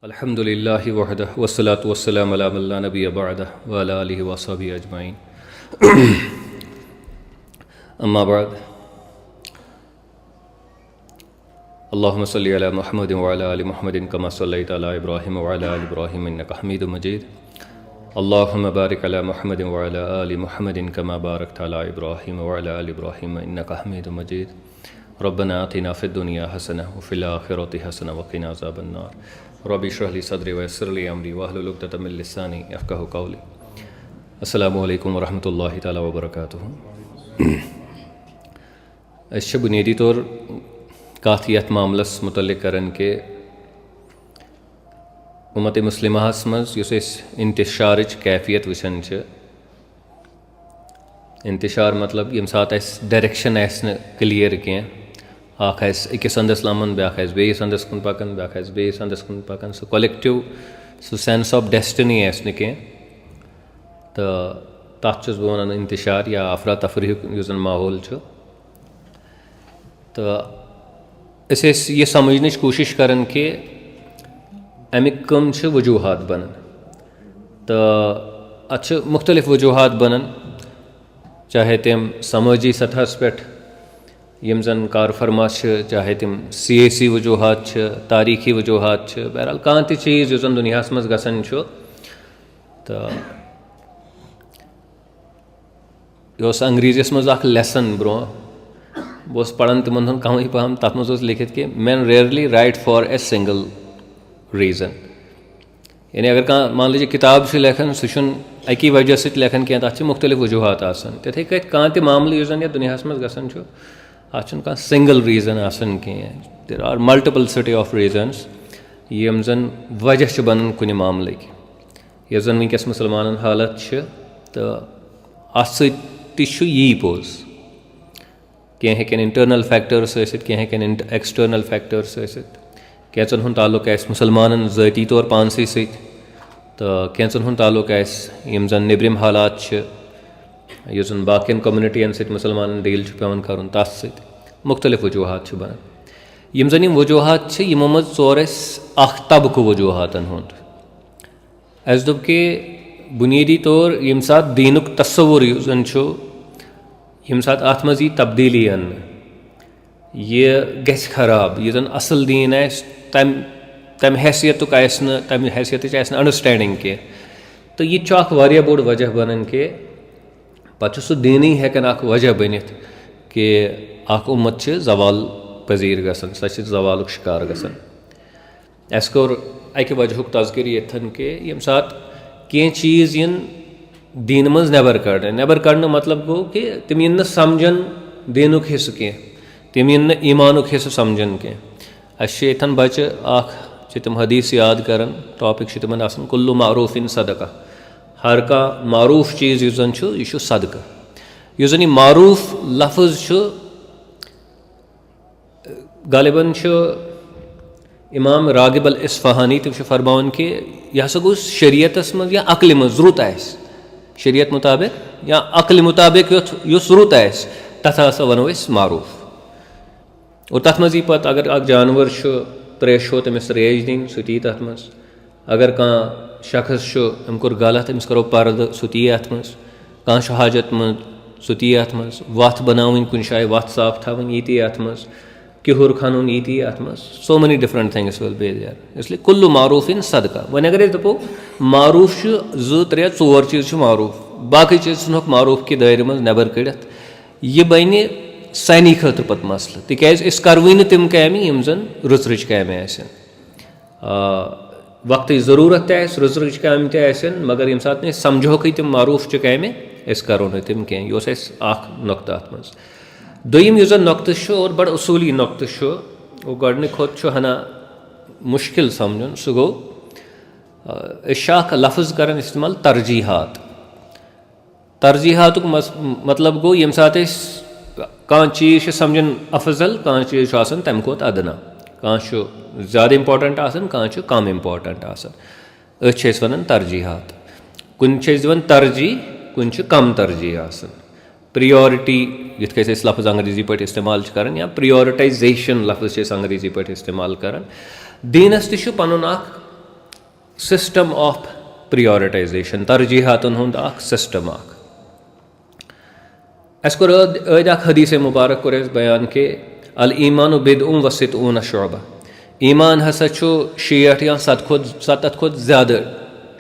अल्हम्दुलिल्लाहि वहदह वस्सलातु वस्सलामु अला मन ला नबिय्य बअदह व अला आलिहि व अस्हाबिहि अजमईन। अम्मा बाद, अल्लाहुम्मा सल्लि अला मुहम्मदिन व अला आलि मुहम्मदिन कमा सल्लैता अला इब्राहीम व अला आलि इब्राहीम इन्नका हमीदुम मजीद। अल्लाहुम्मा बारिक अला मुहम्मदिन व अला आलि मुहम्मदिन कमा बारकता अला इब्राहीम व अला आलि इब्राहीम इन्नका हमीदुम मजीद। रब्बना आतिना फिद दुनिया हसनह व फिल आखिरति हसनह व क़िना अज़ाबन्नार। रब्बि इश्रह ली सदरी व यस्सिर ली अमरी वहलुल उक़दतम मिन लिसानी यफ़क़हू क़ौली। अस्सलामु अलैकुम व रहमतुल्लाहि तआला व बरकातुहू। अस बुनियादी तौर कथ यथ मामलस मुतल्लिक़ करन के उम्मत मुस्लिमाहस मज़ युस इंतिशारच कैफियत वचन इंतिशार मतलब यम सात डायरेक्शन क्लियर कह अकिस अंदस लमन ब्याख बेस अंदस कुन पकन ब्याख बेस अंदस कुन पकन सह कलेक्टिव सह सेंस ऑफ डेस्टिनी कह तो तथ बह वन इंतिशार या अफरा तफरी युस माहौल तो यह समझन कोशिश करन कि अमिक कम वजूहात बनन तो अत मुख्तलिफ वजूहात बनन चाहे तम समाजी सतहस पे यम जन कार फरमा चाहे तम सियासी वजूहात तारीखी वजूहात बहरहाल कह चीज़ जो दुनिया मज गसन तो यह अंग्रेजीस मज लेसन ब्रो बह पढ़ान तिमन कम पहम तथ मज लिखित कि man rarely right for a single reason. यानी अगर कह मान लीजिए किताब लेखन सह अकी वजह से लेखन कह तथ मुख्तलिफ वजूहात तिथे कह मामल यह दुनिया मज गसन अत सिंगल रीज़न कह देर आर मल्टिपलसिटी ऑफ रीजन्स यम जन वजह बनन कुन मामल यह जन वनकस मुसलमान हालत तो अत यी पोज कह इंटरनल फैक्टर्स कह एक्सटर्नल फैक्टर्स कैचन हुंद ताल्लुक मुसलमान ज़ाती तौर पानस तो कैचन हुंद ताल्लुक यम जन निब्रिम हालात युस जन बाकियन कम्युनिटियन सत मुसलमान डील पेवन कर तथ मुख्तलिफ वजूहात बनान यम जन वजूहात यमो मज चोर तबक वजूहातन हुंद अस दोप कि बुनियादी तौर यम सात दीनुक तस्वुर जन यम सात अत मज यी तब्दीली अन यह गस खराब यह जन असल दीन तम हैसियत तम हैसियत अंडरस्टैंडिंग कह तो यह बोड़ वजह बनन के पह सह दीनी हेकन वजह बनित कि उम्मत जवाल पजीर गसन सह जवालुक शिकार गसन। अस कोर अकि वजहुक तज़किर यथन कि यम सात कह चीज़ इन दीन मज नबर कड़न मतलब गो कि तम इन समझन दीनुक हिस्स कह तम इन ईमानुक हिस्स समझन कह अस यथन बच्चे तम हदीस याद करन टॉपिक तिमन कुल्लु मारूफिन सदका हर का मारूफ चीज़ यह सदका यह जन मारूफ लफ्ज़ गालिबन इमाम रागिब अल इस्फहानी तम फरमान कि यह गो शरीयतस मज या अक्ल मज रुत शरीयत मुताबिक या अक्ल मुताबिक युस रुत तथ वनो मारूफ और तथ मज पे अगर जानवर त्रेश हो तमिस रेज दिन सह ती तथ मज अगर कह शख्स अम कोर गलत अमिस करो पर्द सह ती अत मज कह हाजत मंद सह ती अत मज वथ बनावन कुन जाए वथ साफ थवन यी ती अत मज किहुर खनुन यी ती अत मज so many different things will be there इसलिए कुल्लु मारूफिन सदका वन अगर दपो मारूफ जो त्रे चोर चीज़ मारूफ बाकी चीज़ मारूफ कि दायरे मज नबर कड़ित यह बन सानी खतर पत मसल तिकाज करवे तम कामि यम जन रुच रुच काम वक्त ज़रूरत रुच रुच काम मगर यम सात समझोक तम मारूफ काम करो न तम कह यह नुक्त अत मज दोयम युस जन नुक्त और बड़ उसूली नुक्त गो खोत हना मुश्किल समझन सह गो लफ्ज़ कर इस्तेमाल तरजीहात मतलब गो यम सात कह चीज़ समझन अफजल कह चीज़ तम खोत अदना कह ज़्यादा इम्पोर्टेंट कह कम इम्पोर्टेंट वन तरजीहात कुन दिवन तरजीह कुन कम तरजीह प्रियोरिटी यथ लफ्ज़ अंग्रेजी पे इस्तेमाल कर या प्रियोरिटाइजेशन लफ्ज़ अंग्रेजी पे इस्तेमाल कर दीनस तन सिस्टम ऑफ प्रियोरिटाइजेशन, तरजीहातन हुंद अख सिस्टम अख। अस कोर अद अख हदीस मुबारक कोर बयान के अल ईमान बिदउन व सितऊन शुअबा, ईमान हसा छु 60 या 70 खोत ज़्यादा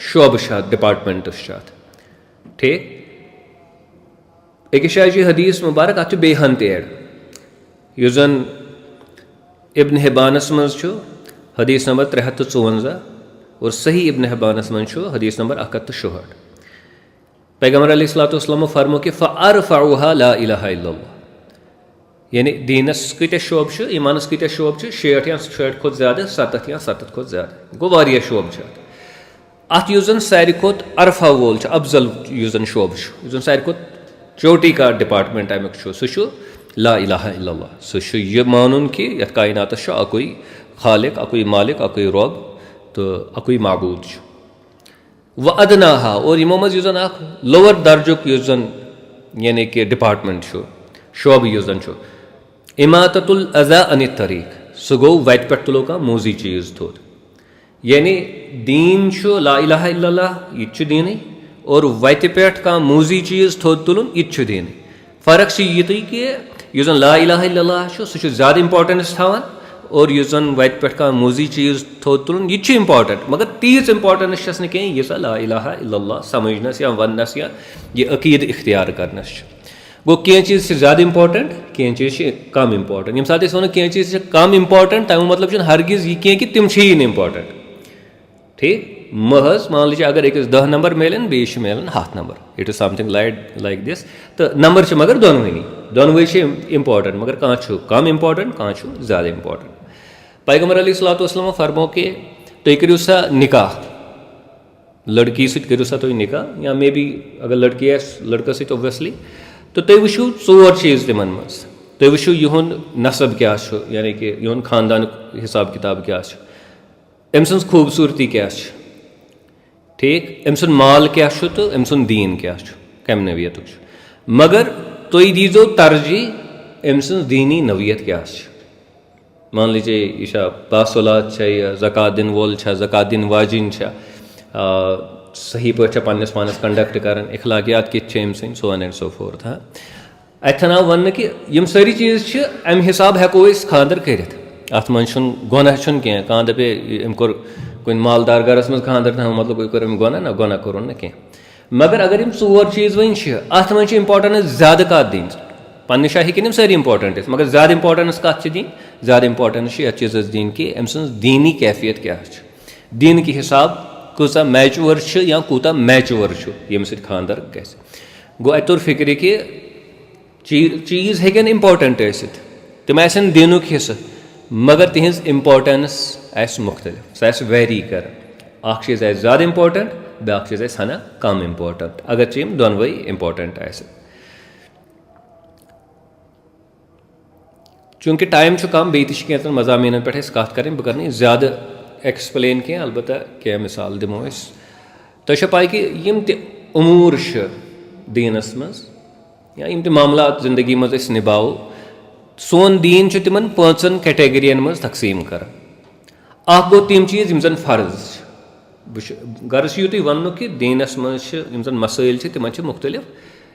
शुअब शात डिपार्टमेंट शात। ठीक एक शायद हदीस मुबारक अत बेहन तेड़ युस जन इब्न हिब्बानस मज छु हदीस नंबर 354 और सही इब्न हिब्बानस मज छु हदीस नंबर 164। पैगम्बर अलैहिस्सलातु वस्सलाम फरमो कि फ़अरफ़उहा ला इलाहा इल्लल्लाह, यानी दीनस कत शोब ईमानस कत शोब 60 या 60 खोत ज़्यादा 70 या 70 खोत ज़्यादा गो वारिया शोब अत युस जन सारि खोत अरफा वोल अफजल युस जन शोब युस जन सारि खोत चोटी का डिपार्टमेंट अमुक सह ला इलाहा इल्लल्लाह। सह यह मानुन कि यथ कायनातस अकुई खालिक अकुई मालिक अकुई रब तो अकुई माबूद व अदनाहा, और यमो मज युस जन अख लोअर दर्जुक युस जन यानी कि डिपार्टमेंट शोब युस जन इमाततुल अज़ा अन तरीक, सह गो वत पे तुलो का मूजी चीज़ थोद, यानी दीन ला इलाहा इल्लल्लाह यह दीन और वत पे का मूजी चीज़ थोद तुलन यह दीन। फ़र्क ये कि युस जन ला इलाहा इल्लल्लाह सह ज़्यादा इंपॉर्टेंस थवान और युस जन वत पे का मूजी चीज़ थोद तुलन यह इंपॉर्टेंट, मगर तीज इंपॉर्टेंस न कहीं यह ला इलाहा इल्लल्लाह समझनस या वनस या यह अकीद इख्तियार करनस। गो कह चीज़ ज़्यादा इंपॉर्टेंट, कह चीज़ कम इंपॉर्टेंट। यम सात वो कह चीज़ कम इंपॉर्टेंट तमें मतलब हरगिज यह कह कि तिम इंपॉर्टेंट। ठीक महज मान लीजिए अगर एक 10 number Milan base Milan 1/2 number, it is something like this, तो नंबर मगर दोनवे इंपॉर्टेंट, मगर कह कम इंपॉर्टेंट कह ज़्यादा इंपॉर्टेंट। पैगम्बर अलैहिस्सलातु वस्सलाम फरमो कि तुम करो सा निकाह, लड़की सत करो सा तुम निकाह, या मे बी अगर लड़की लड़का सत ओबियसली, तो तुम वो 4 चीज़ तिमन मज, तुम वो युन नसब क्या यानी कि युन खानदान हिसाब किताब क्या, अम सज खूबसूरती क्या, ठीक अम सुन माल क्या तो अम सुन दीन क्या कम नवियत, मगर तुम दीजो तरजीह अम सज दीनी नवियत क्या। मान लीजिए यह बासौलाद या ज़कात दिन वोल ज़कात दिन वाजिन सही पे पन्नस पानस कंडक्ट कर इखलाकियात कित अम so on and so forth. अतन आव वन कि यम सारी चीज़ अम हिसाब हेको खानदर कर, अत मन गुनाह कह कह दपे अम कोर कुन मालदार गरस मज खानदर ना मतलब यह कर गुनाह ना गुनाह कोर ना कह, मगर अगर यम 4 चीज़ वन अत मन इंपॉर्टेंस ज़्यादा कत दिन पन्ने शाह हेन सारी इंपॉर्टेंट, मगर ज़्यादा इंपॉर्टेंस कत दिन ज़्यादा इंपॉर्टेंस यथ चीज़ दिन कि अम सज दीनी कैफियत क्या, दीन के हिसाब कूचा मैचवर या कूता मैचवर यम सत खानदर गस। गो अत तोर फिक्र कि चीज़ हेकन इंपॉर्टेंट तम आसन दीनुक हिस्सा, मगर तिहज इंपॉर्टेंस आस मुख्तलिफ, सह वेरी कर, अख चीज़ आस ज़्यादा इंपॉर्टेंट ब्या चीज़ आस हना कम इंपॉर्टेंट, अगर यम दोनवे इंपॉर्टेंट आस। चूंकि टाइम कम बे कैन मजामीन पे कत कर बह कर ज़्यादा एक्सप्लेन कह, अलबत्ता क्या मिसाल दिमो तुम पाई कि यम त उमूर दीनस मज या यम त मामलात जिंदगी मज निभाओ, सोन दीन तिमन 5 कैटेगरियन मज तकसीम कर। गो तम चीज़ यम जन फ़र्ज गर्ज यू वन कि दीनस मज यम जन मसाइल तिम मुख्तलिफ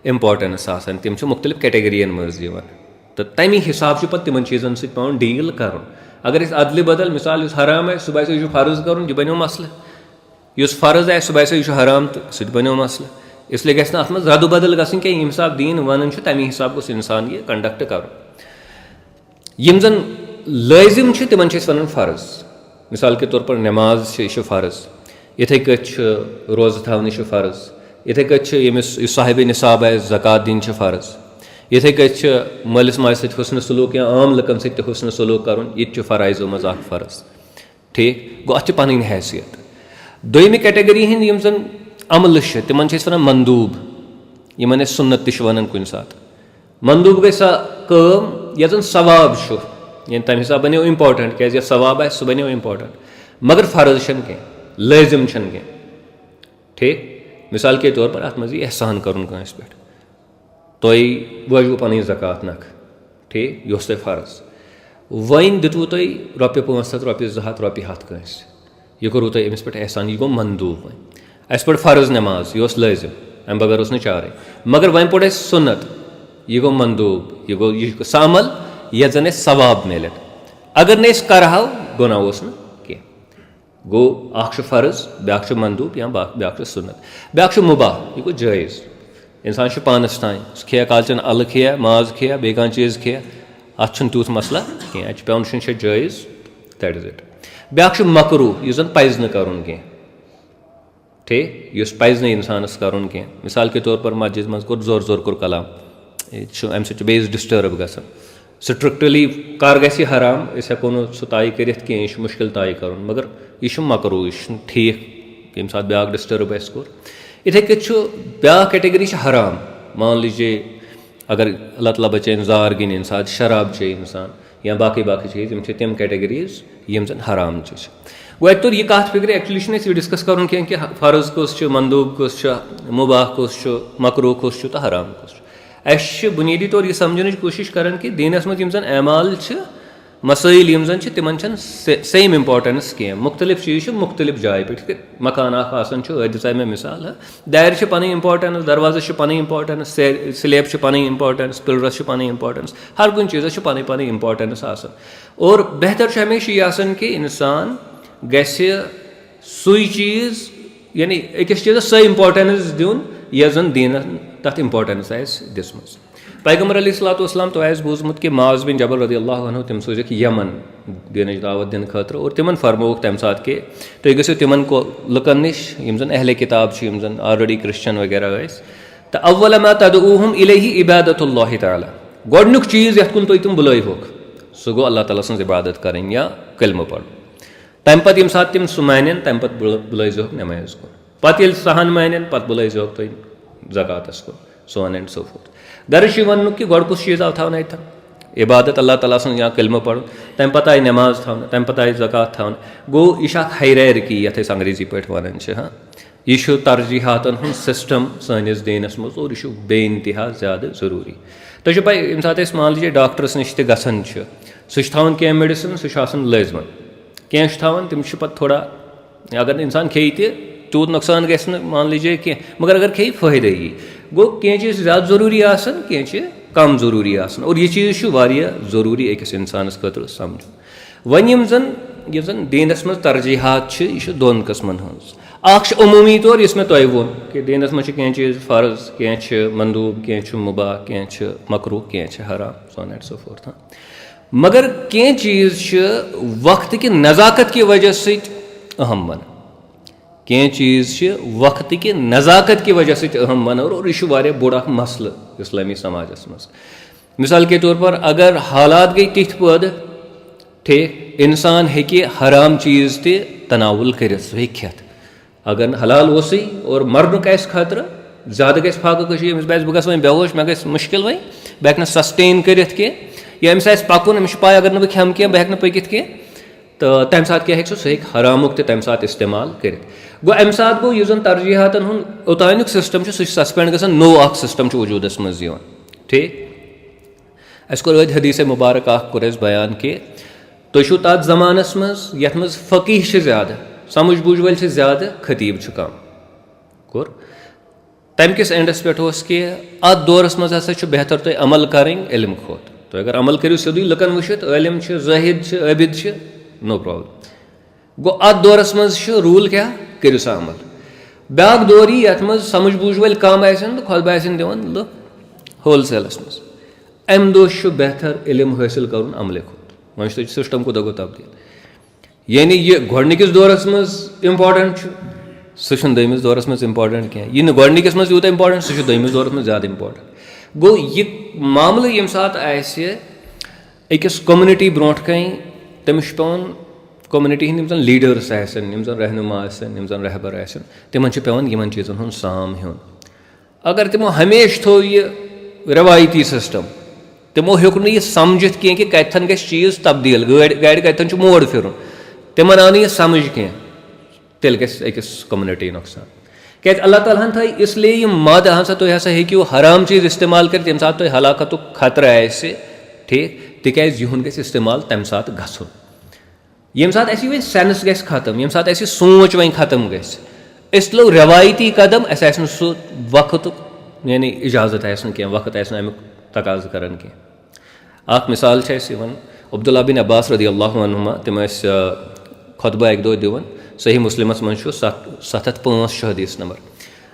इंपॉर्टेंस आसान, तिम मुख्तलिफ कैटेगरियन मज दिवान, तो तमी हिसाब पे तिमन चीज़न सत पेवान डील कर। अगर अदल बदल मिसाल हराम है सह बो फ़र्ज कर यह बनो मसल, इस फ़र्ज है सह बो हराम तो सह बनो मसल, इसलिए गस अत मज रद्द बदल गन कह यम हिसाब दीन वन तमी हिसाब गोस इंसान यह कंडक्ट कर। यम जन लाजिम तिमन वन फ़र्ज, मिसाल के तौर पर नमाज यह फ़र्ज, इथे कट रोज़ थवन फ़र्ज, इथे कट यमिस साहिब निसाब है ज़कात दिन फ़र्ज, इथे कट मलिस माज सत हुस्न सलूक या आम लकन सत हुस्न सलूक कर यह फ़राइज़ो मज फ़र्ज। ठीक गो अत पन हैसियत। दोयम कैटेगरी हंद यम जन अमल तिमन वन मंदूब, यमन सुन्नत वन कुन सात। मंदूब गई सा कम यह जन सवाब यानी तम हिसाब बनो इंपॉर्टेंट क्या सवाब सह बनो इंपॉर्टेंट, मगर फ़र्ज कह लाजिम कह। ठीक मिसाल के तौर पर अत मज एहसान कर कंस पे तुम वजू पन ज़कात नख, ठीक यह तुम फ़र्ज वन दितवु तुम ₹500 ₹200 ₹100 कंस, यह कोरू तुम अमिस पे एहसान, यह गो मंदूब वन। अस पढ़ फर्ज नमाज, यह लाजिम, अम बगैर उस चारे, मगर वन पढ़ सुन्नत, यह गो मंदूब, यह गो यह सह अमल यथ जन सवाब मिल। अगर न करहो गुनाह उस कह गो अख फर्ज ब्या मंदूब या ब्या सुन्नत, ब्या मुबाह, यह गो जायज़। इंसान पानस तान खे कालचन अल खे माज खे बे कह चीज़ खे अत तूत मसला कह अत पे जायज़, दैट इज इट। ब्या मकरू यह जन पज न कर कह, ठीक, इस पज न इंसानस कर कह। मिसाल के तौर पर मस्जिद मज कोर जोर जोर कोर कलाम, अम बेस डिस्टर्ब ग स्ट्रिक्टली कर गि हराम, हेको न सह तय कर यह मुश्किल तय कर, मगर यह मकरू, यह ठीक ये सात ब्या डिस्टर्ब आस कोर। इथे कट ब्या कैटेगरी हराम, मान लीजिए अगर अल्लाह ताला बचान जार गिन इंसान, शराब चे इंसान या बाकी बाकी चीज़, यम तम कैटेगरीज यम जन हराम चे। गो अत तोर यह कत फिक्र, एक्चुअली यह डिस्कस कर कि फर्ज कुस, मंदूब कुस, मुबाह कुस, मकरू कुस तो हराम कुस। अस बुनियादी तौर यह समझन कोशिश कर कि दीनस मज जन अमाल मसाइल यम जन तिमन सेम इम्पोर्टेंस कह, मुख्तलिफ चीज़ मुख्तलिफ जाए पे। मकान दिशा में मिसाल दायर पन इम्पोर्टेंस, दरवाजा पन इम्पोर्टेंस, स्लेब पन इम्पोर्टेंस, पिलरस पन इम्पोर्टेंस, हर कुछ चीज़ पन पन इम्पोर्टेंस। और बेहतर हमेशा यह कि इंसान गि सुई चीज़ यानी अकिस चीज़ सह इम्पोर्टेंस दिन यह जन दीन तथ इम्पोर्टेंस दिसम। पैगम्बर अलैहिस्सलाम तो बूजमुत कि माज बिन जबल रज़ियल्लाहु अन्हु तम सोजक यमन दिन दावत दिन खतर, और तिमन फरमोक तम सात कि तुम गो तिमन को लुकन निश यम जन अहले किताब यम जन ऑलरेडी क्रिश्चन वगैरह तो अव्वल मा तदऊहुम इलैहि इबादतुल्लाहि तआला, गोडनुक चीज़ यथ कुन तुम बुलाइहोक सह गो अल्लाह ताला सन्ज इबादत करें या कलमा पढ़। तम पत यम सात तिम सह मानन तम पत बुलाइजोक नमाज को, पत ये सहन मानन पत बुलाइजोक तुम ज़कातस को, सो ऑन एंड सो फोर्थ। गर्ज वन कि गोड कुछ चीज़ आव थवन अत इबादत अल्लाह ताला सन्ज या कलमा पढ़, तम पत आई नमाज थवन, तम पत आई ज़कात थवन। गो यह हायरार्की यथ अंग्रेजी पे वन, हाँ यह तरजीहातन हूँ सिस्टम सनिस दीनस मज, और यह बे इंतहा ज़्यादा ज़रूरी। तुम पे ये सात मान लीजिए डॉक्टरस नश तन सह थवन कह मेडिसिन सह लाजमन, कह थवन तम पे थोड़ा अगर इंसान खे तूत नुकसान गि मान लीजिए कह, मगर अगर खे फ़ायदे ही गो कह चीज़ ज़्यादा ज़रूरी आसन, कह चीज़ कम ज़रूरी आसन, और यह चीज़ ज़रूरी अकिस इंसानस खतर समझ। वन यम जन दीनस मज तरजीहात यह दोन कस्मन हज, अख अमूमी तौर इस मे तय वो कि दीनस मज कह चीज़ फ़र्ज, कह मंदूब, कह मुबाह, कह मकरू, कह हराम, सो ऑन एंड सो फोर्थ। मगर कह चीज़ वक्त की नज़ाकत की वजह से अहम वन, कह चीज़ वक्त की नज़ाकत की वजह से अहम वन, और यह बोड़ मसल इस्लामी समाजस मज। मिसाल के तौर पर अगर हालात गई तिथ पद, ठीक, इंसान हेकि हराम चीज़ ते तनावुल कर खेत, अगर हलाल ओसी और मरनुक आस खतर ज़्यादा गि फाक बह गो बेहोश, मे गि मुश्किल वह बह हेक सस्टेन कर या अमिस पकुन, अमिस पाए अगर बह खेम कह बह हेक पकित कह, तो तम सात क्या सह हेक हरामुक तम सात इस्तेमाल कर। गो अम सात गो यह तरजीहातन हूँ ओतानुक सिस्टम सह सस्पेंड गसान, नो अख सिस्टम वजूदस मज, ठीक। अस कोर हदीस मुबारक कोर बयान कि तुम तथ ज़मानस मज यथ मज फ़कीह ज़्यादा, समझ बूझ वल ज़्यादा, खतीब कम कोर। तम किस एंडस पे कि अत दौरस मज हसा बेहतर तुम अमल करें इल्म खोत, तो अगर अमल करो सोदी लुकन वुचित इल्म जाहिद आबिद नो प्रॉब्लम। गो अत दौरस मज रूल क्या करो सा अमल। ब्याक दौर यथ मज समझ बूझ वल कम आसन तो खुतबा आसन दिवान लुक होलसेलस मज, अम दो बेहतर इल्म हासिल कर अमल खोत, वह सिस्टम को गो तब्दील। यानी यह गोडनिकिस दौरस मज इम्पोर्टेंट सह दमिस दौरस मज इम्पोर्टेंट कह, यह गोडनिकिस मज यूत इम्पोर्टेंट सह दमिस दौरस मज ज़्यादा इम्पोर्टेंट। गो यह मामल यम सात अकिस कम्युनिटी ब्रोट कन तमिस पेवन कम्युनिटी हंद जन लीडर्स आम जन रहनुमा आम जन रहबर आसन, तिमन पेवन यमन चीज़न हूँ साम हेन। अगर तिमो हमेशा थो यह रवायती सिस्टम, तिमो हेक यह समझित कह कि कतन गि चीज़ तब्दील, गाड़ कतन मोड़ फिर, तिमन आव यह समझ कह, तेल गस कम्युनिटी नुकसान। क्या अल्लाह ताला थी इसलिए यह मद हसा तुम हसा हेकू हराम चीज़ इस्तेमाल कर तम सात तुम हलाकत खतर आस, ठीक, तिक यहून गि इस्तेमाल तम सात गसन। यम साथ ऐसी वह सेंस गस खत्म, यम साथ ऐसी सोच वह खत्म गस, अस लो रवायती कदम, अस सह वक्त यानी इजाजत क्या वक्त अमुक तकाज करान क्या। अख मिसाल अब्दुल्ला बिन अब्बास रदियल्लाहु अन्हुमा तिम खुतबा एक दो दिवन, सही मुस्लिमस मं 705 हदीस नंबर।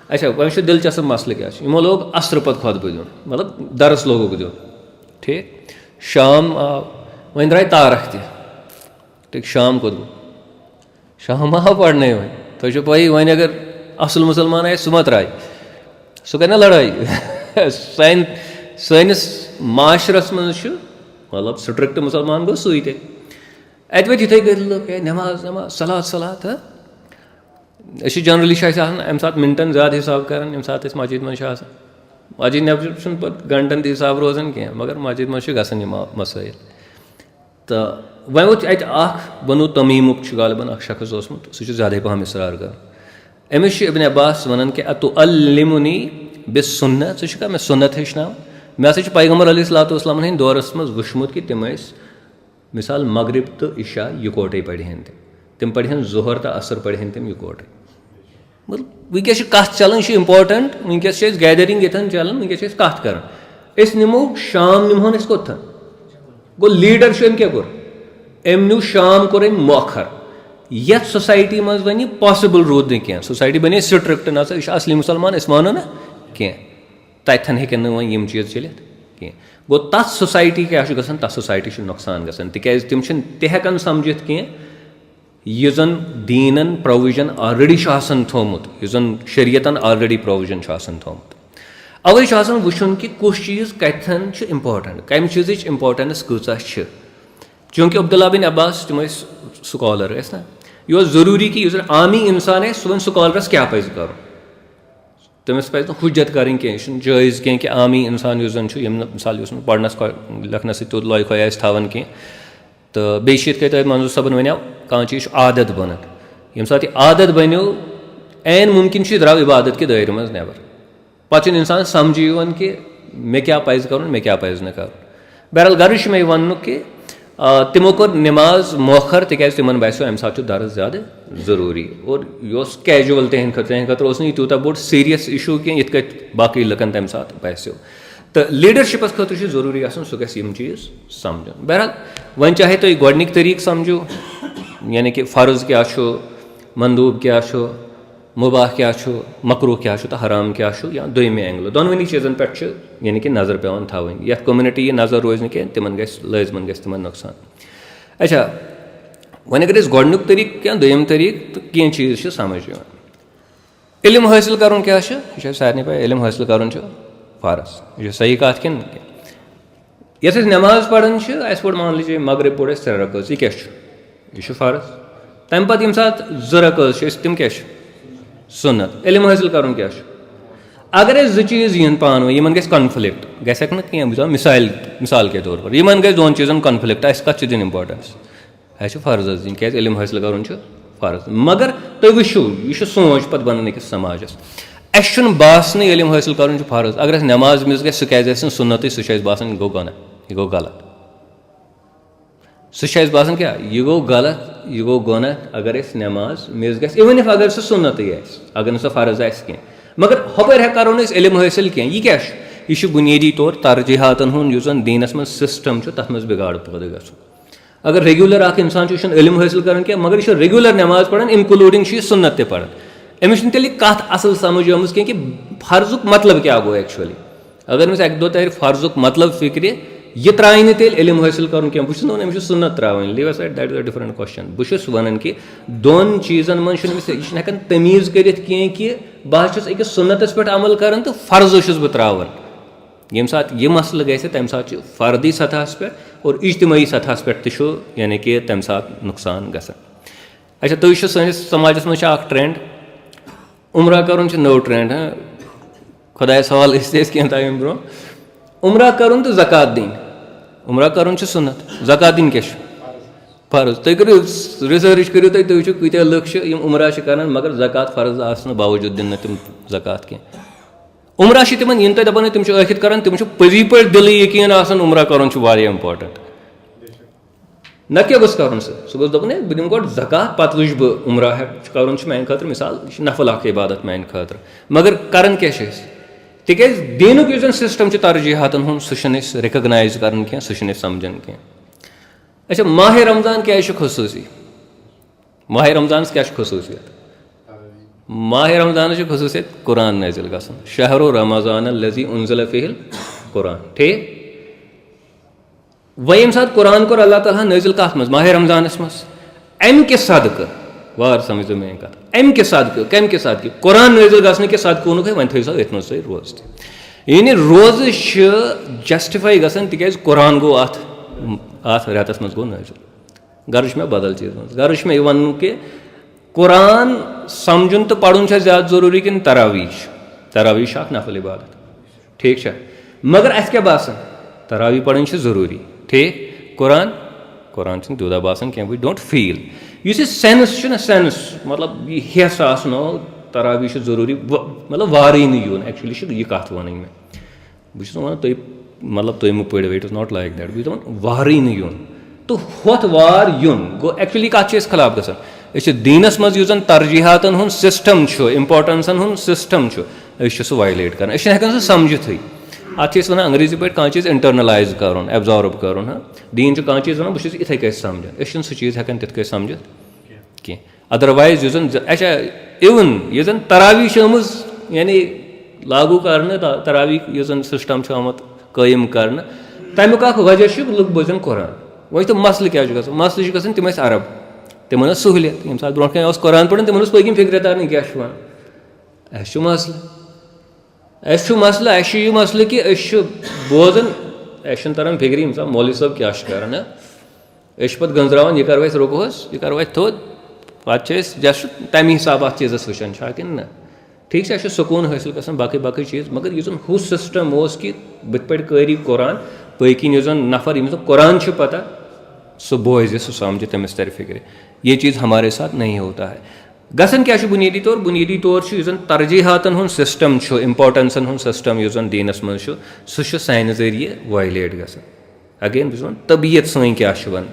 अच्छा वह दिलचस्प मसल क्या यमो लोग असर पत खुतबा दिन, मतलब दरस लोगों दिन, ठीक शाम वह द्राय तारक ठीक शाम कोत शाम आव पढ़ने वह तुझे पी वह अगर असल मुसलमान आए सह मत राय सह कर लड़ाई सैनिस माशरस मं मतलब स्ट्रिक्ट मुसलमान गो सू ते अत वे थे लोग नमाज नमाज सलात सलात जनरली अमे सात मिनटन ज्यादा हिसाब कर सात मस्जिद मं मस्जिद नबर पे घंटन हिसाब रोजान कह मगर मस्जिद मं गसान मसाइल। तो वह वो बनु तमीमुक गालिबन शख्स ओसमुत सह ज्यादा पहम इसरार कर अमिस इब्न अब्बास वन कि अतुअल्लिमुनी बिस्सुन्नत सह मे सुन्नत हेचना मे हसा पैगम्बर अलैहिस्सलाम हंद दौरस मज वुचमुत कि तिम मिसाल मगरिब तो इशा इकोटे पढ़न तिम पढ़न जोहर तो असर पढ़न तिम इकोटे। मतलब वनकस कथ चलान इंपॉर्टेंट, वनकस गैदरिंग यन चलान वनकस कथ कर नमो शाम निमोन कोथ गो लीडर क्या कोर अम न्यू शाम कोर मौखर ये सोसाइटी मज वन पॉसिबल रूद न क्या सोसाइटी बने स्ट्रिक्ट ना यह असली मुसलमान अस मानो ना कह तथन हेकन वह चीज चलित कह गो तथ सोसाइटी क्या गसान तथ सोसाइटी नुकसान गसान तिक तिम तहकान समझित कह यह जन दीनन प्रोविजन ऑलरेडी थोमुत यह जन शरीयतन ऑलरेडी प्रोविजन थोमुत अवे वुचन कि कुछ चीज़ कथन इम्पोर्टेंट कम चीज़ इम्पोर्टेंस कूचा चूँकि अब्दुल्ला बिन अब्बास तुम स्कॉलर ना यह जरूरी कि यह आमी इंसान है सह वन स्कॉलरस क्या पज कर तमिस पज हुज्जत करें कह जायज़ कह कि आमी इंसान मिसाल पढ़नस लिखनस लॉय खोया थवान कह तो बेत कह मंजूर सबन वन कह चीज आदत बन यम सात आदत बनो ऐन मुमकिन द्राव इबादत के दायरे मज नबर पे इंसान समझ कि मे क्या पज कर मे क्या पज न कर। बहरहाल गर्ज मे वन कि तिमो कोर नमाज मौखर तिक तिमन बो अमे सात दर्ज ज्यादा जरूरी और यह कैजुअल तहद खतर तूत बोड़ सीरियस इशू कह ये बाकी लकन तम सात बो तो लीडरशिपस खतर जरूरी आसन सह गम चीज़ समझ। बहरहाल वन चाहे तुम गोडनिक तरीक समझो यानी कि फ़र्ज क्या मंदूब क्या मुबाह क्या मकरूह क्या तो हराम क्या या दोमे एंगलो दोनवनी चीज़न पे यानी कि नज़र पेवान थवन ये कम्युनिटी यह नज़र रोज न तिमन लाजमन गम नुकसान। अच्छा वन अगर गोडनुक तरीक क्या दोयम तरीक तो कह चीज़ समझ इल्म हासिल कर क्या यह सारे पे इल्म हासिल कर फ़र्ज यह सही कत कि ये नमाज पढ़ान पोड़ मान लीजिए मगरिब पोड़ 3 रकात यह क्या फ़र्ज तम पे यम सात 2 रकात तिम क्या सुन्नत इल्म हासिल कर क्या अगर जो चीज़ यन पान वन गस कन्फ्लिक्ट गसक ना कह मिसाल के तौर पर इन गस दोन चीज़न कन्फ्लिक्ट कत दिन इम्पोर्टेंस यह फ़र्ज दिन क्या इल्म हासिल कर फ़र्ज मगर तुम वो यह सोच पे बन अकिस समाजस अस बासन इल्म हासिल कर फ़र्ज अगर नमाज मिस गए सह सुन्नत सह बासन गो गना यह गो गलत सह बासन क्या यह गो गलत यह गो गुना अगर नमाज मिस गए इवन इफ अगर सह सुन्नत अगर न सह फ़र्ज आ मगर हपर करो इल्म हासिल कह यह क्या यह बुनियादी तौर तरजीहातन हूँ दीनस मं सिस्टम तथ मज बिगाड़ पैदा ग अगर रेगुलर इंसान इल्म हासिल कर क्या मगर यह रेगुलर नमाज पढ़ान इंक्लूडिंग सुन्नत पढ़ान अमिस तेल कत असल समझ आम कह फ़र्जुक मतलब क्या गो एक्चुअली अगर अमिस अक दो तर फ़र्जुक मतलब फिक्र यह त्राय तेल इल्म हासिल कर क्या बहुत अमिस सुन्नत त्रावन leave aside that is a different question बहुत वन कि दोन चीज़न मं यह तमीज़ कर कि बस अकिस सुन्नतस पे अमल कर तो फ़र्ज बह त्रावन यम सात यह मसल गि तम सात फ़र्दी सतहस पे और इज्तिमाई सतहस पे यानी कि तम सात नुकसान ग। अच्छा तुम सैनिस समाजस मं ट्रेंड उम्रा कर नव ट्रेंड खुदा सवाल कह टाइम ब्रो उम्रा कर तो ज़कात दिन उम्रा कर सुन्नत ज़कात दिन क्या फ़र्ज तुम करो रिसर्च करो तुम वो कत लुक उम्रा कर मगर ज़कात फ़र्ज आसन बावजूद दिन तम ज़कात कह उम्रा तिम इन तुम दपान तम अखित कर तम पजी पे दिल यकीन उम्रा कर इम्पोर्टेंट ना क्या गोस करन सह गोस दोपन बह दिम गोड ज़कात पत वुच बह उम्रा करन मान खतर मिसाल यह नफल अख इबादत मान खतर मगर करन क्या तिकाज दीनुक यह सिस्टम तरजीहातन हुन सह रिकग्नाइज करन क्या सह समझन क्या। अच्छा माह रमज़ान क्या खसूसी माह रमज़ान क्या खसूसियत माह रमज़ान खसूसियत कुरान नाजिल गसन शहरो रमज़ान लजी उनज़िल फ़ीहिल कुरान ठीक वह यम सात कुरान कोर अल्लाह ताला नाजिल कत मज माह रमज़ानस मज अम के सदक़ वार समझो मेरी कत अम के सदक़ कम के सदक़ कुरान नाजिल गसन के सदक़ वोनुक वन थो अथ मज तुम रोज यानी रोज जस्टिफाई गसन तिकाज कुरान गो अत रेतस मज गो नाजिल गर्ज में बदल चीज गर्ज में वन कि कुरान समझुन तो पढ़ुन ज्यादा जरूरी कि तरावीश नफल इबादत ठीक है मगर अस क्या बासन तरावी पढ़न जरूरी ठीक कुरान तूदा बासन क्या वी डोंट फील इस सेंस सेंस मतलब यह हेस आसनो तरावी जरूरी मतलब वारे नुन एक्चुअली यह कत वन मैं बहुत वन तुम मतलब तुम पढ़ो it is not like that बह दपान वारे नुन तो होत वार युन गो एक्चुअली कत खिलाफ गसन दीनस मज युन तरजीहातन हुन सिस्टम इंपॉर्टेंसन हुन सिस्टम सह वायलेट कर हेकान सह समझित अत वन अंग्रेजी पे कह चीज इंटरनलाइज कर एब्जॉर्ब कर दीन कह चीज वन बहुत इथे कह समझन सह चीज हेकान तिथ समझित कह अदरवाइज अच्छा इवन यह तरावी यानी लागू कर तरावी सिस्टम आमुत कायम कर तमुक वजह लुक बोजन कुरान वह तो मसल क्या मसल गसन तम अरब तिमन सहूलियत ये सात ब्रो कन कुरान पढ़न तिमन पगिम फिक्र तारन क्या मसल यह मसल कि बोजन तरन फिक्र ये मौलवी साहब क्या कर पे गंजरान यह कर रुकोस यह कर थोद पे जस्ट तमें हिसाब अत चीज़ वुचान कि ना ठीक है सुकून हासिल कर बाकी बाकी चीज़ मगर यह हु सिस्टम कि बुत पे कारी कुरान पकिन यह नफर यम कुरान पता सह बोझ सह समझ तमिस तर फिक्र ये चीज़ हमारे साथ नहीं होता है गसन क्या बुनियादी तौर तरजीहातन हुन सिस्टम इंपॉर्टेंसन हुन सिस्टम यह दीनस मज सह सान जरिए वायलेट गसन अगेन बह तबीयत सं क्या वन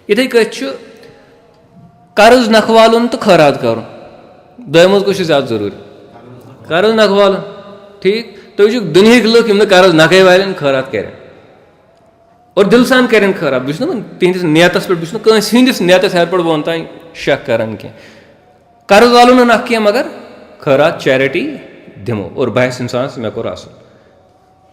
इथे कह कर्ज नखवालन तो खैरात कर दमज गो ज्यादा जरूरी कर्ज नखवालन ठीक तुम दुनिया लुक यम कर्ज नखे वाले खैरात कर और दिल सान कर खैरात बस तिहस नियतस पे बस हंदिस नियतस हेर पे वो तान शक कर कर्ज वालो ना क्या मगर खैरात चैरिटी दिमो और बहस इंसान मे कोर आसन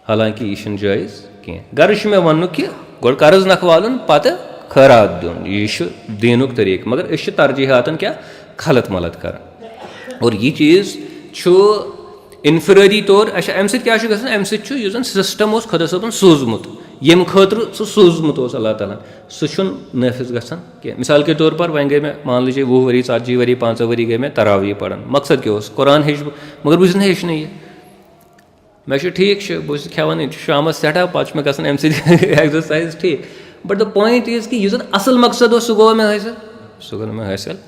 हालांकि यह जायज़ कह गर्ज मे वन कि गो कर्ज नखवालन पत खैरात दिन यह दीनुक तरीक मगर तरजीहातन क्या खलत मलत कर और यह चीज़ इनफरादी तौर अच्छा अम क्या अम सिस्टम खुदा सबन सोजमुत यम खतर सह सोजमुत अल्लाह ताला सह नाफिज गसान कह मिसाल के तौर पर वन गई मैं मान लीजिए 20 वरी 40 वरी 5 वरी गई मैं तरावी पढ़न मकसद क्या कुरान हेच मगर बह हेचन यह मे ठीक बह खेवान शाम सठा पे मे गसान अम एक्सरसाइज ठीक बट द पॉइंट इज कि यह असल मकसद सह गो मे हासिल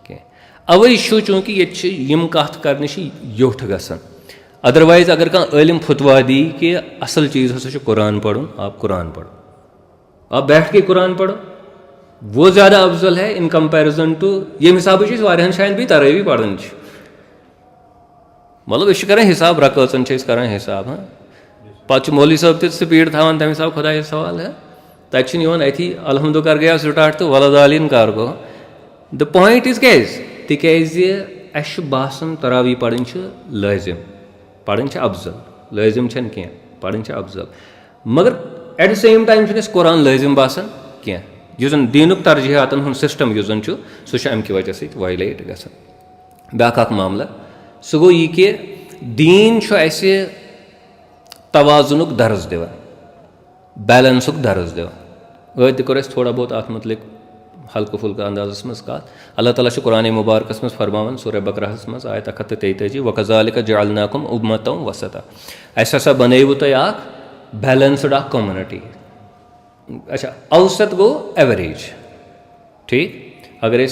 कह अवे चूँकि ये कत कर योठ गसान अदरवाइज अगर कह इलम फतवा दी कि असल चीज़ हसा कुरान पढ़ो आप कुरान पढ़ो आप बैठ के कुरान पढ़ो वो ज़्यादा अफजल है इन कंपैरिजन टू ये हिसाब वारियान शायद भी तरावी पढ़न मतलब कर हिसाब रकअतन कर हिसाब हाँ पे मौलवी साहब त स्पीड थान तमें हिसाब खुदा सवाल है तक अथी अलहमद कर गया स्टार्ट तो वलदालिन कर go the point is Teej बासन तरावी पढ़न लाजिम पढ़न अफजल लाजिम कह पढ़न अफजल मगर at the same time Quran लाजिम बासन कह यह दीनुक तरजीहातन हुन सिस्टम यह सह अमि वजह सत वायलेट गसान ब्याक मामला सह गो यह कि दीन तवाजुनुक दर्ज दिवान बैलेंसुक दर्ज दिवान तोर थोड़ा बहुत अत मुतलिक हल्क फुल्क अंदाजस मज कत अल्लाह ताला कुरान मुबारकस मज फरमान सूरह बकरहस मज आयत 133 वकज़ालिका जअलनाकुम उम्मतन वसता ऐसा बनैवु तुह बैलेंसड कम्युनिटी अच्छा औसत गो एवरेज ठीक अगर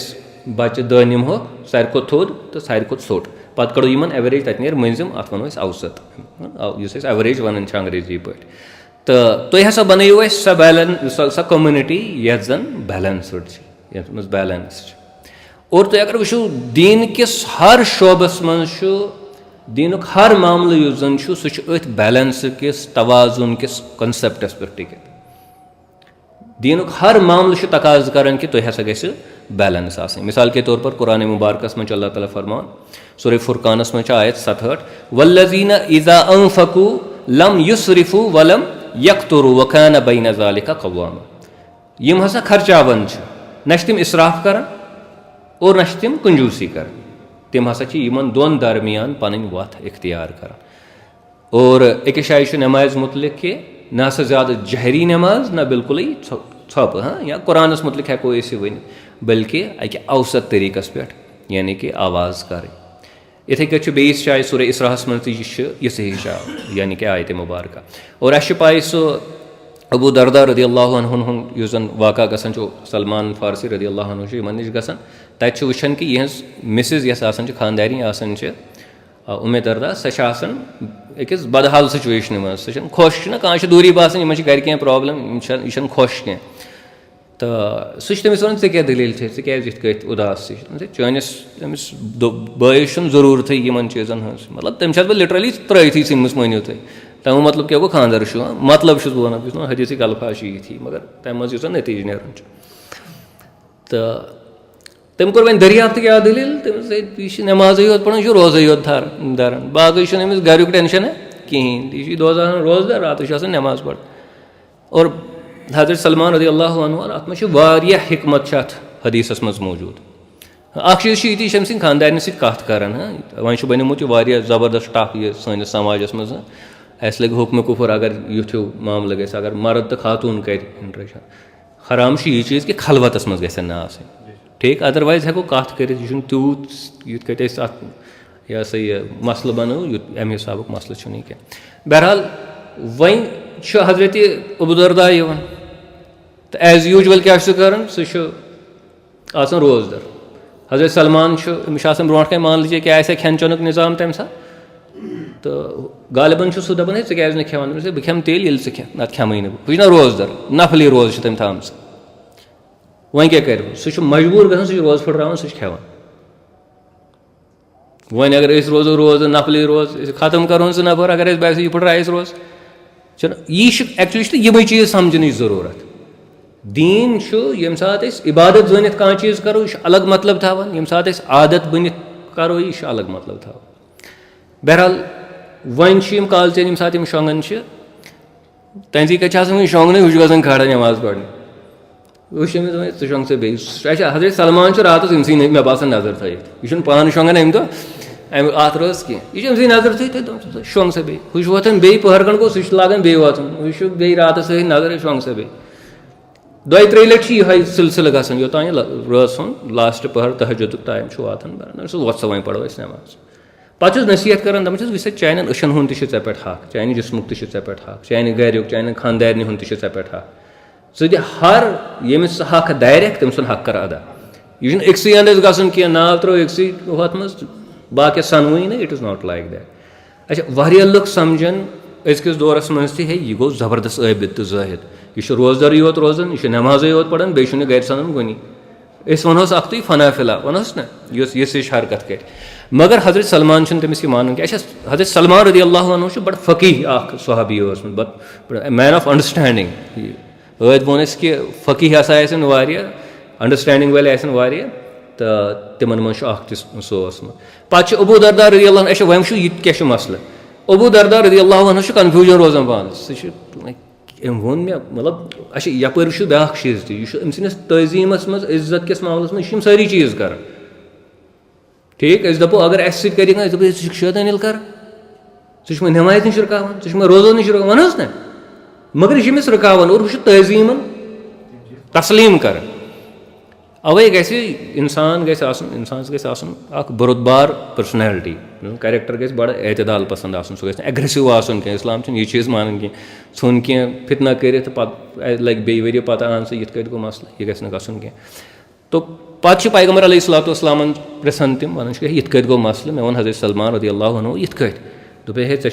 बच्चे दह निमहो सारे खो थोद तो सारे खो सोट पे कड़ो एवरेज तत नीर मंजिम अत वनो औसत एवरेज वन अंग्रेजी पे तो तुम हसा बनयू अस सह बैलेंस सह कम्युनिटी यथ जन बैलेंसड यथ मज बैलेंस और तुम अगर वो दीन किस हर शोबस मज दीन हर मामल युस जन सह बैलेंस किस तवाजुन किस कंसेप्टस पे टिकत दीन हर मामल तकाज करान कि तुम हसा गि बैलेंस आसनी मिसाल के तौर पर कुरान मुबारकस में अल्लाह ताला फरमान सूरह फुरकानस में आयत 67 वल्लज़ीना इज़ा अनफ़क़ू लम युस्रिफू वलम यक़्तुरू वकान बैन ज़ालिका क़वामा यम हसा खर्चावन न तिम इसराफ कर और न तिम कंजूसी कर तिम हसा यमन दोन दरमियान पन वत इख्तियार कर और एक शायद नमाज मुतलिक कि न सा ज़्यादा जहरी नमाज न बिल्कुल छप हाँ या कुरानस मुतलिक हेको वन बल्कि अकि औसत तरीकस पे यानी कि आवाज़ कर इथे कछ बेस शायद सूरह इसराहस मन यही यानी कि आयत मुबारक और अश पाए सो अबू दरदा रदी अल्लाह अन्हु युस जन वाक़ा गसन सलमान फारसी रदी अल्लाह अन्हु यमन नश गसन तत वुचन कि यहज मिसिज यस आसन खानदारी आसन उम्मे दरदा सह अकिस बदहाल सिचुएशन मज सह खुश ना कह दूरी बासन इन घर कह प्रॉब्लम यह खुश कह तो सह तमिस वन क्या दलील क्या उदास चानिस तमिस बयस जरूरत इन चीज़न हज मतलब तम बह लिटरली त्रथी सिमस मनो तुम तमें मतलब क्या गो खानदर मतलब वन हदीस अल्फाज ये मगर तम मज नतीज नेरान तो तम कोर वन दरियाफ्त क्या दलील तमिस नमाज योत पढ़ान यह रोज़ योत दारान बाकी अमिस गुक टेंशन है कहें यह दोज रोज़दार रात नमाज पढ़ और हज़रत सलमान रज़ी अल्लाह अन्हु अत मे हिकमत अत हदीसस मज मौजूद अख चीज़ ये अम खानदारन सत करान वन बनमुत ज़बरदस्त टफ यह सानिस समाजस मज अस लगे हुक्म कुफर अगर युथ्यू मामल ग अगर मर्द तो खातून कर इंट्रेक्शन हराम यह चीज़ कि खलवतस मज गन आसन ठीक अदरवाइज हेको कत कर तूत युथ यह सा यह मसल बनो अमे हिसाब मसल नहीं क्या बहरहाल वन हजरत अबू दरदा तो एज यूजुअल क्या कर सह रोज़दर हजरत सलमान अमिस ब्रो कह मान लीजिए क्या खेन चेनुक निज़ाम तम सा तो गालिबन सह दपान क्या खेवान बह खेम तेल खे ना खेमे बह ना रोज़दर नफली रोज़ तम थाम वन क्या कर सह मजबूर गसान सह रोज़ फुटरान सह खेवान वन अगर रोज़ो रोज़ नफली रोज़ खत्म करो सह नफर अगर बस यह फुटराए रोज़ चलो यह एक्चुअली यह चीज़ समझन ज़रूरत दीन यम सात इबादत जनित कह चीज़ करो यह अलग मतलब थावान यम सात आदत बनित करो यह अलग मतलब थावान बहरहाल वन कालचन यम सात शोंगन तंजी कह शोंगन वह गसान खड़ा नमाज पढ़ने वह शोंग से बे हजरत सलमान रात इमसी मे बासन नजर थी यह पान शोंगन अम दह अत रोज कह यह नजर थी शोंग से बे वह वोथन बे पहरकन गो सह लागान बे वोथन वह बे रात सही नजर शोंग से बे दो त्रे लट यह सिलसिल गसान योतान रोज सुन लास्ट पहर तहजुद टाइम वातान वोत सा वो पढ़ो नमाज पे नसीहत कर वह चान अशन हूं ते पे हक चान जिस्मुक ते पे हक चान गुक चान खानदारन हूं ते पे हक द हर यमिस हक दायरक तम सुन हक कर अदा यह अक्सी अंदज गसन कह नाव त्रो अक्सी हथ मज बाकी सनवई ना it is not like that अच्छा वारिया लुक समझन अजकिस दौरस मज यह गो ज़बरदस्त आबिद तो जाहिद यह रोज़दार योत रोजान यह नमाज योत पढ़ान बे गर सनन गुनी वनोस अख्त फनाफिला वनोस ना यह हरकत कर मगर हजरत सलमान तमिस मान हजरत सलमान रदी अल्लाह अन्हु बड़ फ़कीह सहाबी मैन ऑफ अंडरस्टैंडिंग वोन कि फ़कीह हसा अंडरस्टैंडिंग वाले तो तिमन मज सोस पे अबू दरदा रदी अल्लाह वह यह क्या मसल अबू दरदा रदी अल्लाह अन्हु कन्फ्यूजन रोजान पान वोन मे मतलब अच्छा यपर ब्या चीज़ तम सस तजीमस मज इज्जत किस मामलस मज सारी चीज़ कर ठीक दपो अगर अस कर शैतान यिल कर सह नमाज नश रुकावान सह रोज़ो नश रुकावान वनस ना मगर यह मिस रुकावान और वह तजीमन तस्लीम कर अवे इंसान गसन बुरुदबार पर्सनैलिटी कैरेक्टर गस बड़ा एतदाल पसंद सह एग्रेसिव क्या इस्लाम यह चीज़ मान कह सन कह फितना कर लगे बे वरी पता आन सह ये गो मसल यह गसन कह तो पे पैगम्बर अलैहिस्सलातु वस्सलाम प्रसन तम वन ये गो मसल मे वो हजरत सलमान रदी अल्लाह अन्हु ये दोपे हे चे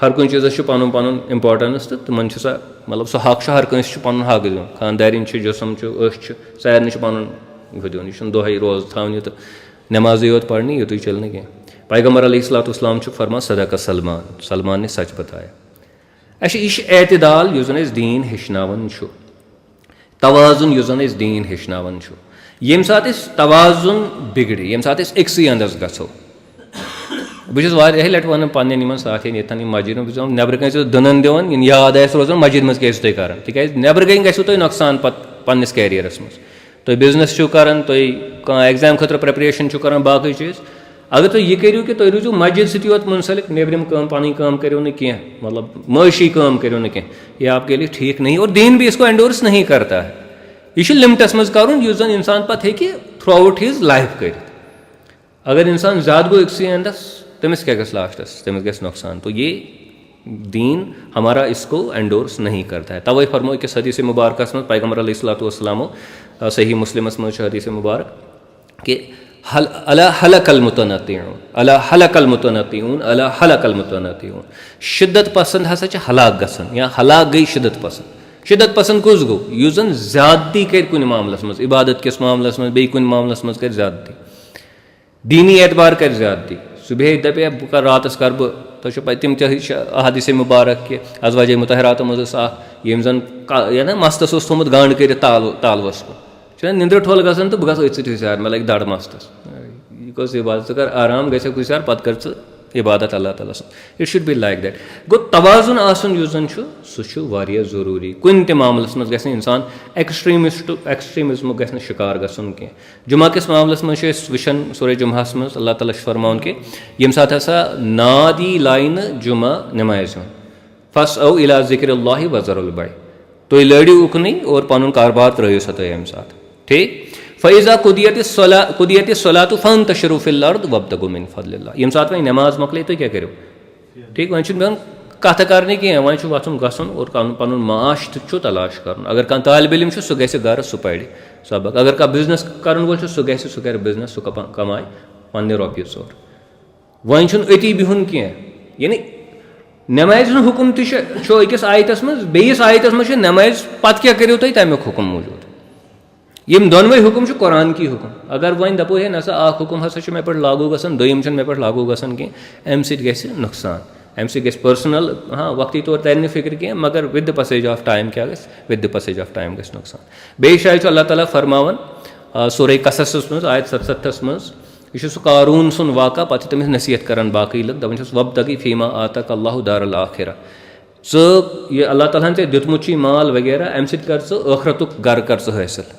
हर कुछ चीज़ पन पन इम्पार्टेंस तो तिमन सह मतलब सह हक हर कंस पन हक दिन खानदारिन जिसम सारे पन यह दिन यह दोहे रोज थवनी तो नमाज योत पढ़नी युत चल कह पैगम्बर अलैहिस्सलाम फरमा सदका सलमान ने सच बताया यह एतदाल युस जन दीन हेचनावन तवाजुन युस जन दीन हेचनावन ये सात तवाजुन बिगड़ ये सात अक्सै अंदज गो बहुत लट वन पन्न साथी ये मस्जिद नबर कन दन दिवन याद रोजान मस्जिद मज क्या कर तिक नबर कन गो तुम नुकसान पन्नस कैरियरस मज तुम बिजनेस कर तुम एग्जाम खतर प्रेपरेशन कर बाकी चीज़ अगर तुम यह करो कि तुम रूजू मस्जिद सत योत मुंसलिक नेबरम पन करो न कह मतलब माशी करो न कह यह आपके लिए ठीक नहीं और दीन भी इसको एंडोर्स नहीं करता है यह लिमिटस मज कर जन इंसान पे हे थ्रू आउट हिज लाइफ कर अगर इंसान ज़्यादा गो अक्सै अंदस तमिस क्या गस लास्टस तमिस गस नुकसान तो ये दीन हमारा इसको एंडोर्स नहीं करता है तवे फरमो कि हदीस मुबारक में पैगम्बर अलैहिस्सलाम सही मुस्लिम में हदीस मुबारक कि अला हलकल मुतनत्तिऊन शिद्दत पसंद हसा हलाक गसन या हलाक गई शिद्दत पसंद कुछ गो युस जन ज्यादती कर कुन मामलस मज इबादत किस मामलस मज बे कुन मामलस मज कर ज्यादती दीनी एतबार कर ज्यादती सुबह दपे बह कर रातस कर बह तम हदीस मुबारक कि अज़वाज मुतहरात मज यम जन ना मस्तस थोमुत गांड कर तालवस को निंद्र ठोल गसन तो बह गो अथ हुशार मे लगे दड़ मस्तस यह कस इबादत कर आराम गो हुशार पे कर इबादत अल्लाह ताला it should be like that गो तवाजुन आसन युस जन सह वारिया ज़रूरी कुन ते मामलस मज गस इंसान एक्सट्रीमिज्म गस शिकार गसन कह जुमा किस मामलस मज वचन सूरह जुमाहस मज अल्लाह ताला फरमान कि यम साथ हसा नादी लाइन जुमा नमाज में फसऔ इला ज़िक्रिल्लाहि व ज़रुल बै तुम लड़ियो उकन और पन कारोबार त्रो सा तुम साथ ठीक फ़ैज़ा कुदियत सलातु फंतशिरू फिल अर्द वब्तगू मिन फज़लिल्लाह यम साथ वह नमाज मकले तो क्या करो ठीक वह पे कथ कर कह वह वचन गसन और पन माश तो तलाश कर अगर कह तालिब इल्म सह गि गर सह पढ़ सबक अगर कह बिजनेस कर वोल सह कर बिजनेस सह कमाए पन्ने रोपये ोर वह अति बिहुन कह यानी नमाज हुकुम तकिस आयतस मज बेस आयतस मज नमाज पत क्या करो तुम तमिक हुकुम मौजूद यम दोनवे हुकुम कुरान की हुकुम अगर वन दपो है नसा आ हुकुम हसा मे पे लागू गसन दोयम मे पे लागू गसन कह अम सि नुकसान अम सि पर्सनल हाँ वक्ती तौर तर फिक्र कह मगर with the passage of time क्या with the passage of time गस नुकसान बे शायद अल्लाह ताला फरमावन सूरह कसस मज आयत 67 मज यह सह कारून सुन वाक़ा पे तमिस नसीहत कर बाकी लग दपान वब्तगी फीमा आतक अल्लाहु दारुल आखिरा यह अल्लाह ताला े दितमुत माल वगैरह अम सि कर आखरतुक गर कर हासिल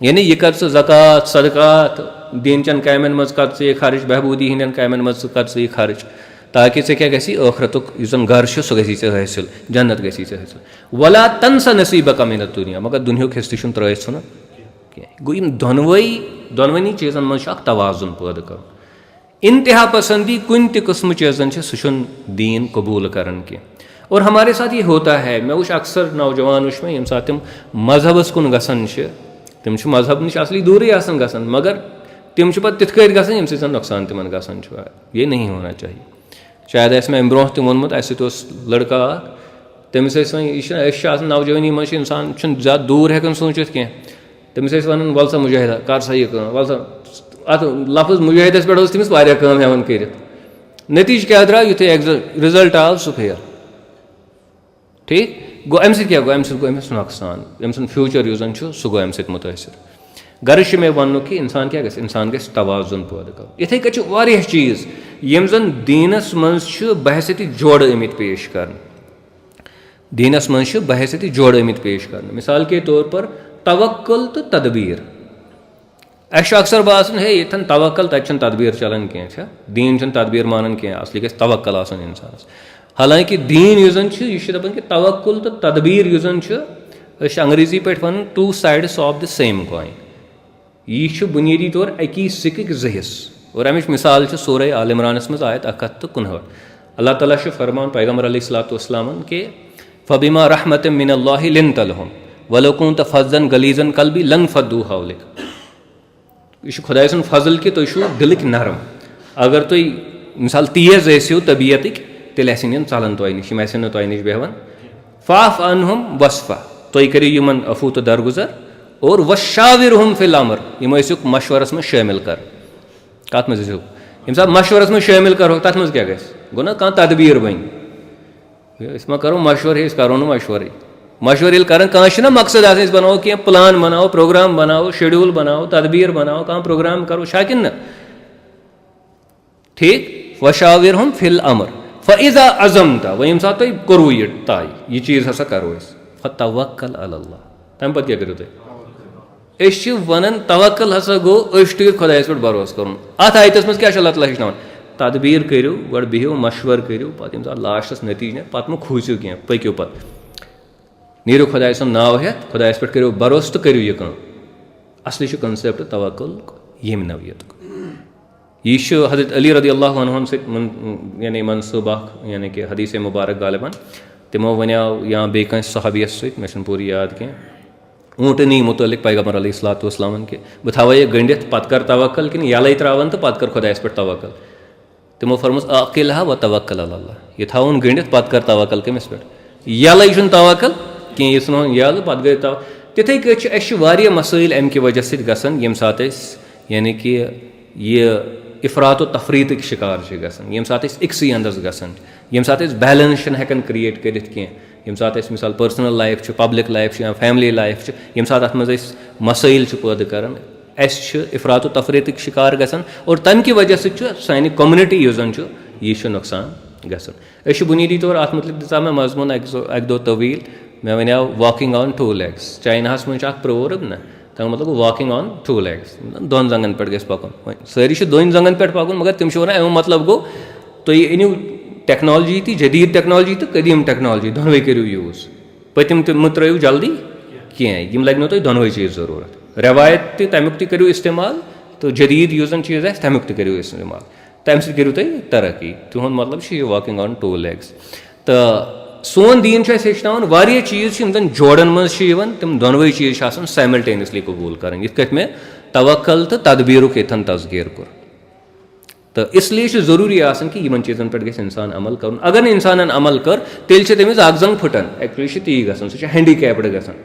यानी यह कर ज़कात सदकात दीन चन कामन मज कर खर्च बहबूदी हंदन कामन मज कर खर्च ताकि क्या गि आखरतुक जन गर सह गि हासिल जन्नत गि हासिल वला तनसा नसीबक मिन दुनिया मगर दुनियुक हिस्से तुम त्रित सन गो इन दोनवनी चीज़न मज तवाजुन पैदा कर इंतहा पसंदी कुन तिस्म चीज़न सह दीन कबूल कर और हमारे साथ ये होता है मैं वुच अक्सर नौजवान वुच में यम साथ तम मजहबस कुन गसन तम मजहब नश असली दूर गसन मगर तम पे तिथ कट गसन यम सं नुकसान तिमन गसन ये नहीं होना चाहिए शायद अस मे ब्रोह तम वोनमुत अस लड़का तमिस वह नौजवानी मज इंसान ज़्यादा दूर हेकन सोचित कह तमिस वन वल सा मुजाहिदा कर सा यह वल सा अत लफ्ज मुजाहिदस पे तमिस कम हेवन कर नतीज क्या द्रा युथे रिजल्ट आव सह फेल ठीक गो अम क्या गो अम गो अमिस नुकसान अम सुन फ्यूचर युस जन सह गो अम मुतासर गर्ज मे वन कि इंसान क्या इंसान गि तवाजुन पैदा कर इथे कह चीज़ यम जन दीनस मज बहसती जोड़ आमित पेश कर दीनस मज बहसती जोड़ आमित पेश कर मिसाल के तौर पर तवक्कुल तो तदबीर अक्सर बासन है ये तवक्कल तक तदबीर चलान कह दीन तदबीर मानन कह असली गि तवक्कल आसन इंसानस हालांकि दीन युस जन यह दपान कि तवक्कुल तो तदबीर युस जन अंग्रेजी पे one two sides of the same coin यह बुनियादी तौर अकी सिक्क जहिस और अमिच मिसाल सूरह आल इमरानस मज आयत 61 अल्लाह ताला फरमान पैगम्बर अलैहिस्सलाम के फबिमा रहमत मिनल्लाहि लिन्त लहुम वलो कुन्त फज़्ज़न गलीज़न क़ल्बी लन फ़द्दू हौलिक यह खुदा सुन फजल कि तुम दिलक नरम अगर तुम मिसाल तेज़ ऐसो तबीयत تیٚلہِ آسن یِم ژَلان تۄہہِ نِش یِم آسن نہٕ تۄہہِ نِش بیٚہوان فاف انہم وصفا تُہۍ کٔرِو یِمن عفو تہٕ درگُزر اور وشاوِرہم فی الامر یِم ٲسِکھ مشورس منٛز شٲمِل کر کتھ منٛز ٲسِو ییٚمہِ ساتہٕ مشورس منٛز شٲمِل کرہوکھ تتھ منٛز کیٛاہ گژھِ گوٚو نا کانٛہہ تدبیٖر بنہِ أسۍ ما کرو مشورٕ ہے أسۍ کرو نہٕ مشورٕے مشورٕ ییٚلہِ کران کانٛہہ چھُنہ مقصد آسان أسۍ بناوو کینٛہہ پلان بناوو پروگرام بناوو شیڈوٗل بناوو تدبیٖر بناوو کانٛہہ پروگرام کرو چھا کِنہٕ نہ ٹھیٖک وشاوِرہم فی الامر فاذا عزمت وۄنۍ ییٚمہِ ساتہٕ تۄہہِ کوٚروٕ یہِ طے یہِ چیٖز ہسا کرو أسۍ فتوکل علی اللہ تمہِ پتہٕ کیٛاہ کٔرِو تُہۍ أسۍ چھِ ونان توکل ہسا گوٚو أچھ ٹُوِتھ خۄدایس پٮ۪ٹھ بروسہٕ کرُن اتھ آیتس منٛز کیٛاہ چھُ اللہ تعالیٰ ہیٚچھناوان تدبیٖر کٔرِو گۄڈٕ بِہِو مشور کٔرِو پتہٕ ییٚمہِ ساتہٕ لاسٹس نٔتیٖجہٕ نیرِ پتہٕ مہ کھوٗژِو کینٛہہ پٔکِو پتہٕ نیٖرِو خۄداے سُنٛد ناو ہٮ۪تھ خۄدایس پٮ۪ٹھ کٔرِو بروسہٕ تہٕ کٔرِو یہِ کٲم اصلی چھُ کنسیپٹ توکل ییٚمہِ نوعیتُک یہِ چھُ حضرت علی رضی اللہ عنہن سۭتۍ یعنی منصوٗب اکھ یعنی کہِ حدیٖث مُبارک غالبن تِمو وَنیو یا بیٚیہِ کٲنٛسہِ صحابیَس سۭتۍ مےٚ چھُنہٕ پوٗرٕ یاد کینٛہہ اوٗنٛٹنی مُتعلِق پیغمبر علیہ الصلوٰتُ وسلامن کہِ بہٕ تھاوے یہِ گٔنڈِتھ پتہٕ کر توکل کِنہٕ یَلے ترٛاوان تہٕ پتہٕ کر خۄدایس پٮ۪ٹھ توکل تِمو فرمٲوٕس عاقلہا و توکل علی اللہ یہِ تھاوُن گٔنڈِتھ پتہٕ کر توکل کٔمِس پٮ۪ٹھ یَلے چھُنہٕ توکل کینٛہہ یہِ ژھٕنون یَلہٕ پتہٕ گٔے تِتھٕے کٲٹھۍ چھِ اَسہِ چھِ واریاہ مسٲیِل اَمہِ کہِ وجہ سۭتۍ گژھان ییٚمہِ ساتہٕ أسۍ یعنی کہِ یہِ افراط و تفریٖتٕکۍ شِکار چھِ گژھان ییٚمہِ ساتہٕ أسۍ أکسٕے انٛدس گژھان ییٚمہِ ساتہٕ أسۍ بیلنس چھِنہٕ ہٮ۪کان کریٹ کٔرِتھ کینٛہہ ییٚمہِ ساتہٕ أسۍ مِثال پٔرسنل لایف چھُ پبلِک لایف چھُ یا فیملی لایف چھِ ییٚمہِ ساتہٕ اتھ منٛز أسۍ مسٲیِل چھِ پٲدٕ کران اَسہِ چھِ افراط و تفریٖتٕکۍ شِکار گژھان اور تَمہِ کہِ وجہ سۭتۍ چھُ سانہِ کوٚمنِٹی یُس زن چھُ یہِ چھُ نۄقصان گژھان أسۍ چھِ بُنیٲدی طور اتھ مُتعلِق دِژاو مےٚ مضموٗن اکہِ دۄہ طویٖل مےٚ وَنیو واکِنٛگ آن 2 legs چایناہس منٛز چھُ اکھ پرٛوؤرٕب نہ تَمیُک مطلب گوٚو واکِنٛگ آن 2 legs 2 زنٛگن پٮ۪ٹھ گژھِ پَکُن وۄنۍ سٲری چھِ 2 زنٛگن پٮ۪ٹھ پَکُن مگر تِم چھِ وَنان اَمیُک مطلب گوٚو تُہۍ أنِو ٹیکنالجی تہِ جدیٖد ٹیکنالجی تہٕ قدیٖم ٹیکنالجی دۄنوَے کٔرِو یوٗز پٔتِم تہِ مہٕ ترٛٲیِو جلدی کینٛہہ یِم لَگنو تۄہہِ دۄنوَے چیٖز ضروٗرت رٮ۪وایت تہِ تَمیُک تہِ کٔرِو اِستعمال تہٕ جدیٖد یُس زن چیٖز آسہِ تَمیُک تہِ کٔرِو اِستعمال تَمہِ سۭتۍ کٔرِو تُہۍ ترقی تِہُنٛد مطلب چھُ یہِ واکِنٛگ آن 2 legs تہٕ سون دیٖن چھُ اَسہِ ہیٚچھناوان واریاہ چیٖز چھِ یِم زن جوڑن منٛز چھِ یِوان تِم دۄنوَے چیٖز چھِ آسان سایملٹینیسلی قبوٗل کَرٕنۍ یِتھ کٲٹھۍ مےٚ توکل تہٕ تدبیٖرُک ییٚتھن تصغیٖر کوٚر تہٕ اِسلیے چھُ ضروٗری آسان کہِ یِمن چیٖزن پٮ۪ٹھ گژھِ اِنسان عمل کَرُن اگر نہٕ اِنسانن عمل کٔر تیٚلہِ چھِ تٔمِس اکھ زنٛگ پھٕٹان ایکچُؤلی چھِ تی گژھان سُہ چھُ ہینڈِکیپڈ گژھان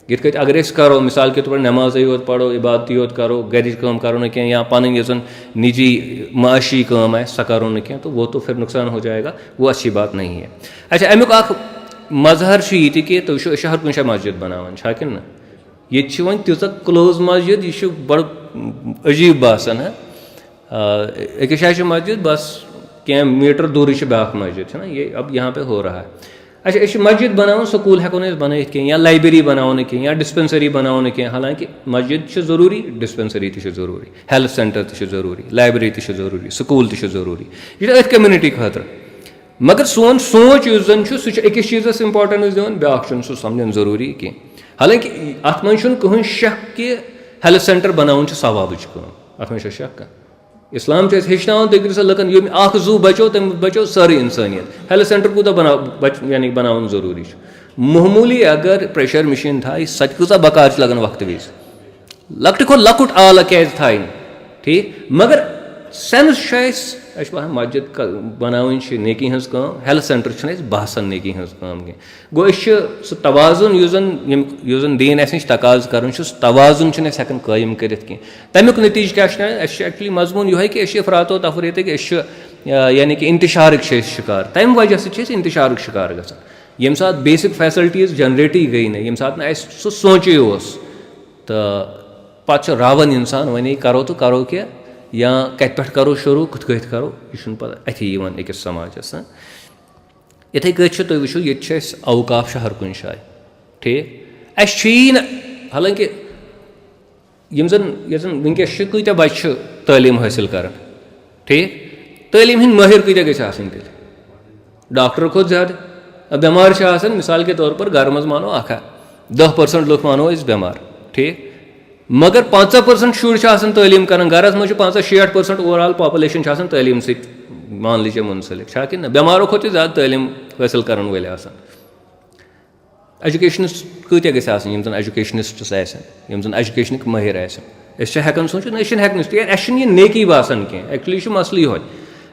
یِتھ کٲٹھۍ اگر أسۍ کرو مِثال کے طور پر نٮ۪مازٕے یوت پرو عبادتٕے یوت کرو گرِچ کٲم کرو نہٕ کینٛہہ یا پنٕنۍ یۄس زن نِجی معاشی کٲم آسہِ سۄ کرو نہٕ کینٛہہ تہٕ وہ تو پھر نۄقصان ہو جائے گا وہ اچھی بات نہیں ہے اچھا امیُک اکھ مظہر چھُ یہِ تہِ کہِ تُہۍ وٕچھِو أسۍ چھِ ہر کُنہِ جایہِ مسجد بناوان چھا کِنہٕ نہ ییٚتہِ چھِ وۄنۍ تیٖژاہ کٕلوز مسجد یہِ چھُ بڑٕ عجیٖب باسان أکِس جایہِ چھِ مسجد بس کینٛہہ میٖٹر دوٗرٕے چھِ بیٛاکھ مسجد چھِنہ یہِ اب یہاں پہ ہو رہا ہے اچھا أسۍ چھِ مسجد بناوان سکوٗل ہٮ۪کو نہٕ أسۍ بنٲیِتھ کینٛہہ یا لایبرری بناوو نہٕ کینٛہہ یا ڈِسپینسٔری بناوو نہٕ کینٛہہ حالانکہِ مسجد چھِ ضروٗری ڈِسپینسٔری تہِ چھِ ضروٗری ہیلٕتھ سینٹر تہِ چھِ ضروٗری لایبرری تہِ چھِ ضروٗری سکوٗل تہِ چھِ ضروٗری یہِ چھُ أتھۍ کمنِٹی خٲطرٕ مگر سون سونٛچ یُس زن چھُ سُہ چھُ أکِس چیٖزس امپارٹنس دِوان بیٛاکھ چھُنہٕ سُہ سمجھان ضروٗری کینٛہہ حالانکہِ اتھ منٛز چھُنہٕ کٕہٕنۍ شک کہِ ہیلٕتھ سینٹر بناوُن چھُ ثوابٕچ کٲم اتھ منٛز چھا شک کانٛہہ اسلام چھُ اَسہِ ہیٚچھناوان تُہۍ کٔرِو سا لُکن ییٚمہِ اکھ زوٗ بچو تَمہِ بچو سٲرٕے اِنسٲنیت ہیلٕتھ سینٹر کوٗتاہ یعنی بناوُن ضروٗری چھُ معموٗلی اگر پریشر مِشیٖن تھایہِ سۄ تہِ کۭژاہ بکار چھِ لگان وقتہٕ وِزِ لۄکٹہِ کھۄتہٕ لۄکُٹ آلہٕ کیازِ تھایہِ نہٕ ٹھیٖک مگر سینٕس چھُ اَسہِ چھُ باسان مسجد بناوٕنۍ چھِ نیکی ہٕنٛز کٲم ہیلٕتھ سینٹر چھُنہٕ اَسہِ باسان نیکی ہٕنٛز کٲم کینٛہہ گوٚو أسۍ چھِ سُہ توازُن یُس زن دیٖن اَسہِ نِش تقاضہٕ کرُن چھُ سُہ توازُن چھِنہٕ أسۍ ہٮ۪کان قٲیِم کٔرِتھ کینٛہہ تَمیُک نٔتیٖجہٕ کیٛاہ چھُ اَسہِ چھُ ایکچُؤلی مضموٗن یِہوے کہِ أسۍ چھِ افراط و تفریٖتٕکۍ أسۍ چھِ یعنی کہِ اِنتِشارٕکۍ چھِ أسۍ شِکار تَمہِ وجہ سۭتۍ چھِ أسۍ اِنتِشارُک شِکار گژھان ییٚمہِ ساتہٕ بیسِک فیسلٹیٖز جنریٹٕے گٔے نہٕ ییٚمہِ ساتہٕ نہٕ اَسہِ سُہ سونٛچے اوس تہٕ پتہٕ چھُ راوان اِنسان وۄنۍ کرو تہٕ کرو کیٛاہ یا کتہِ پٮ۪ٹھ کرو شروٗع کِتھ کٲٹھۍ کرو یہِ چھُنہٕ پتہٕ اَتھی یِوان أکِس سماجس یِتھٕے کٲٹھۍ چھِ تُہۍ وٕچھِو ییٚتہِ چھِ اَسہِ اوقاف چھِ ہر کُنہِ جایہِ ٹھیٖک اَسہِ چھُیی نہٕ حالانکہِ یِم زن وٕنکیٚس چھِ کۭتیاہ بچہِ چھِ تعلیٖم حٲصِل کران ٹھیٖک تعلیٖم ہِنٛدۍ مٲہِر کۭتیاہ گژھِ آسٕنۍ تیٚلہِ ڈاکٹر کھۄتہٕ زیادٕ بٮ۪مارِ چھِ آسان مِثال کے طور پر گرٕ منٛز مانو 10% لُکھ مانو أسۍ بٮ۪مار ٹھیٖک مگر 50% شُرۍ چھِ آسان تعلیٖم کران گرس منٛز چھِ 50-60% اوٚور آل پاپولیشن چھِ آسان تعلیٖم سۭتۍ معاملہٕ چہِ مُنسلِک چھا کِنہٕ نہ بٮ۪مارو کھۄتہٕ تہِ زیادٕ تعلیٖم حٲصِل کرن وٲلۍ آسان ایجوکیشنس کۭتیاہ گژھِ آسٕنۍ یِم زن ایجوکیشنسٹٕس آسن یِم زن ایجوکیشنٕکۍ مٲہِر آسن أسۍ چھِ ہٮ۪کان سوٗنٛچِتھ نہ أسۍ چھِنہٕ ہٮ۪کان یعنی اَسہِ چھُنہٕ یہِ نیکی باسان کینٛہہ ایکچُؤلی چھُ مسلہٕ یِہوے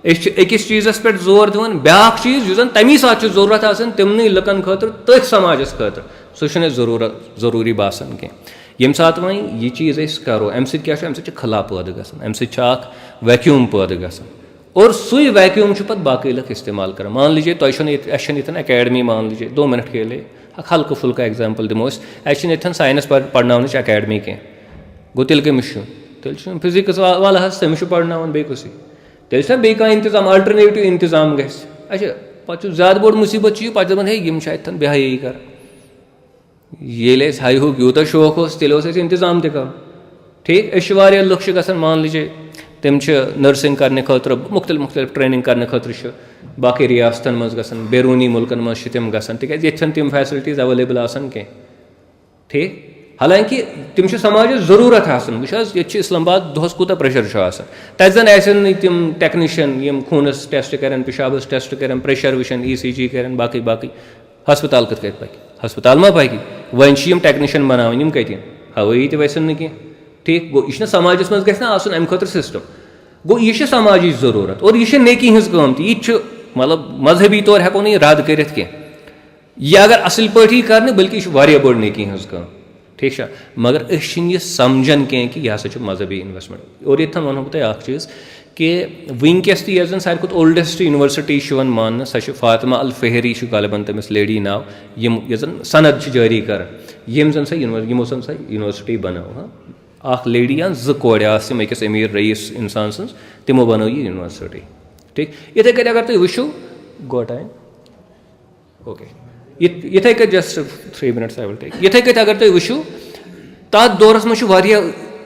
अकिस चीज़स पे जोर दिवान ब्याक चीज़ युस तमी साथ जरूरत आसान तिमन लुकन खतर तथ समाजस खतर सह जरूरी बासान कह यम सात वह यह चीज़ करो अम सत खला पैदा गसान अम सत वैक्यूम पैदा गसान और सुई वैक्यूम पे बाकी लुक इस्तेमाल कर मान लीजिए तुम ये अकेडमी मान लीजिए 2 मिनट के लिए हल्का फुल्का एग्जाम्पल दिमो ये साइंस पढ़ना अकेडमी कह गो तेल कमिस तेल फिजिक्स वाला तमिस पढ़ना बेकुस तेल बे इंतजाम अल्टरनेटिव इंतजाम ग अच्छा पे ज्यादा बोड़ मुसीबत पे दपान हे बेहयाई कर ये हाई हो यूत शौक तेल इंतजाम तक ठीक लुक ग मान लीजिए तम नर्सिंग करने खतर मुख्तलिफ ट्रेनिंग करने खतर बाकी रियासतन मज गसन बैरूनी मुल्कन मज तम गसन तिक तम फैसिलिटीज अवेलेबल आसान कह ठीक हालांकि तम समाज जरूरत आसान ये इस्लामाबाद दोहस कूत प्रेशर तक जन तम टेक्नीशियन यम खूनस टेस्ट कर पेशाबस टेस्ट कर प्रेशर वुचन ECG कर बाकी बाकी हस्पताल कत पक हस्पताल मा पक वन टेक्नीशियन बनावन यम कत हवाई तसन कह ठीक गो यह समाजस मज गह अम खतर सिस्टम गो यह समाजी जरूरत और यह नेकी हज कम यह मतलब मजहबी तौर हेको नहीं रद्द कर यह अगर असल पे कर बल्कि यह बड़ नेकी हज कम ठीक है मगर यह समझन कह कि यह हसा मजहबी इन्वेस्टमेंट और ये वनो बह चीज़ कि वनकस तन सारे खुद ओल्डेस्ट यूनिवर्सिटी मान सह फातिमा अल फहरी गालिबन तमिस लेडी नाव यम सनद जारी कर यम जन यमो सा यूनिवर्सिटी बनाव अख लेडी या जोड़ अकिस अमीर रईस इंसान सज तमो बनो यह यूनिवर्सिटी ठीक इथे कट अगर तुम वो गो टाइम ओके इथे कट just 3 minutes I will take इथे कट अगर तुम वो तथ दौरस मज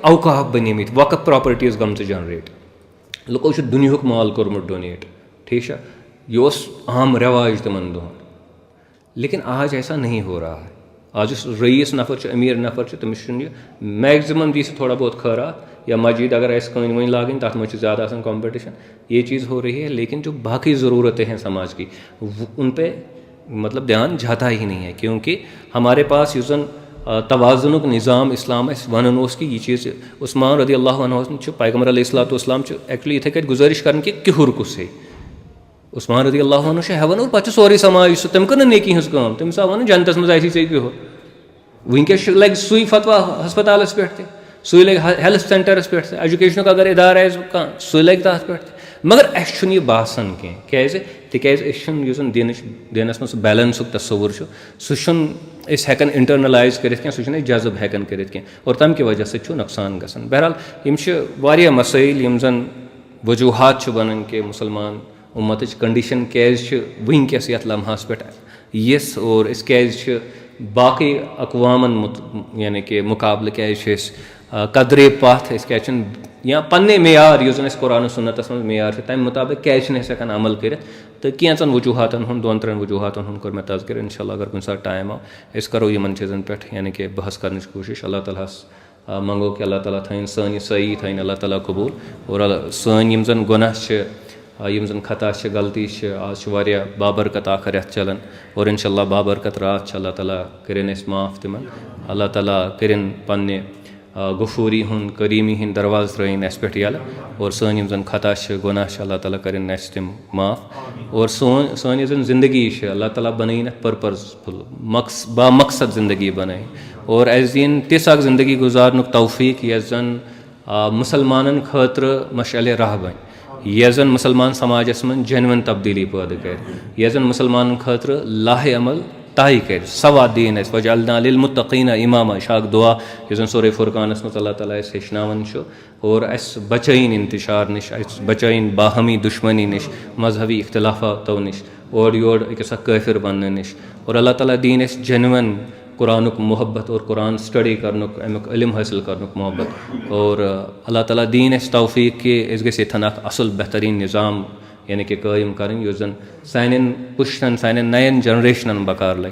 अवकाफ बनिमित वक़्फ प्रॉपर्टीज गम जनरेट लुको दुनियुक माल कोर्मुट डोनेट ठीक है यह आम रवाज तमन दोहन लेकिन आज ऐसा नहीं हो रहा है आज रईस नफर अमीर नफर तमिस मैक्सिमम दी थोड़ा बहुत खैरात या मस्जिद अगर कहीं वहीं लागन तथ मज ज़्यादा कंपटीशन ये चीज़ हो रही है लेकिन जो बाकी ज़रूरतें हैं समाज की उन पे मतलब ध्यान जाता ही नहीं है क्योंकि हमारे पास यूजन तवाज़ुनुक निज़ाम इस्लाम वन कि यह चीज़ उस्मान रदी अल्लाह अन्हु पैगम्बर अलैहिस्सलाम एक्चुअली इथे कट गुजारिश कर किहुर कुस है उस्मान रदी अल्लाह अन्हु हेवन और पे सोरे समाज तम कर नेकी हज कम तम सा वन जनतस मज किहुर वनकस लग सुई फतवा हस्पतालस पे सुई लग हेल्थ सेंटरस पे एजुकेशन अगर इदार सुई लग तथ पे मगर अस बासान कह तिज दिनस मज बैलेंस तस्वुर सह हेकन इंटरनलाइज कर जज्ब हेकन कर और तम कि वजह से नुकसान गसान बहरहाल यम मसाइल यम जन वजूहत बनन कि मुसलमान उम्मत कंडीशन कैज वनकस ये लम्हास पे यस और कैज बाकी अकवामन यानी कि मुकाबले कैज कदरे पाथ क्या या पन्ने मेयार युस कुरान सुन्नतस मज मेयार तम मुताबिक कैज हेकान अमल कर तो कैंचन वजूहतन 2-3 वजूहतन कर मैं तज़किर इंशाल्लाह अगर कुछ टाइम आव करो इन चीज़न पे यानी कि बहस कर कोशिश अल्लाह तालास मंगो कि अल्लाह ताला थन सन सही थन अल्लाह ताला कबूल और सन यम जन गुनाह यम जन खता गलती आज बाबरकत आख रेत चलान और इंशाल्लाह बाबरकत रात अल्लाह ताला करें माफ़ तिमन अल्लाह ताला करें पन्ने गफूरी हुन करीमी हिंद दरवाज त्रन अस पे यल और सन यम जन खता गुनाह अल्लाह ताला करें अस तिम माफ़ और सन जन ज़िंदगी अल्लाह ताला बनैन पर्पजफुल बामकसद ज़िंदगी बनाई और अस दिन तिस ज़िंदगी गुजारनुक तौफीक यस जन मुसलमानन खतर मशअल राह बन यस जन मुसलमान समाजस मन जेन्युइन तब्दीली पैदा कर यस जन मुसलमान खतर लाह अमल ताई कर सवादीन वजअलना लिलमुत्तकीन इमामा शाक दुआ यस जन सूरह फुरकानस मज अल्लाह ताला हेचनावन और अस बचैन इंतशार निश अस बचैन बाहमी दुश्मनी निश मजहबी इख्तिलाफातों निश और योर अकिस काफिर बनने निश और अल्लाह ताला दीन अस जेन्युइन कुरानुक मोहब्बत और कुरान स्टडी करनुक अमुक इल्म हासिल करनुक मोहब्बत और अल्लाह ताला दीन अस तौफीक कि अस गस यथन असल बेहतरीन निज़ाम यानी कि कायम करें युस जन सान पुश्तन सान नयन जनरेशन बकार लगे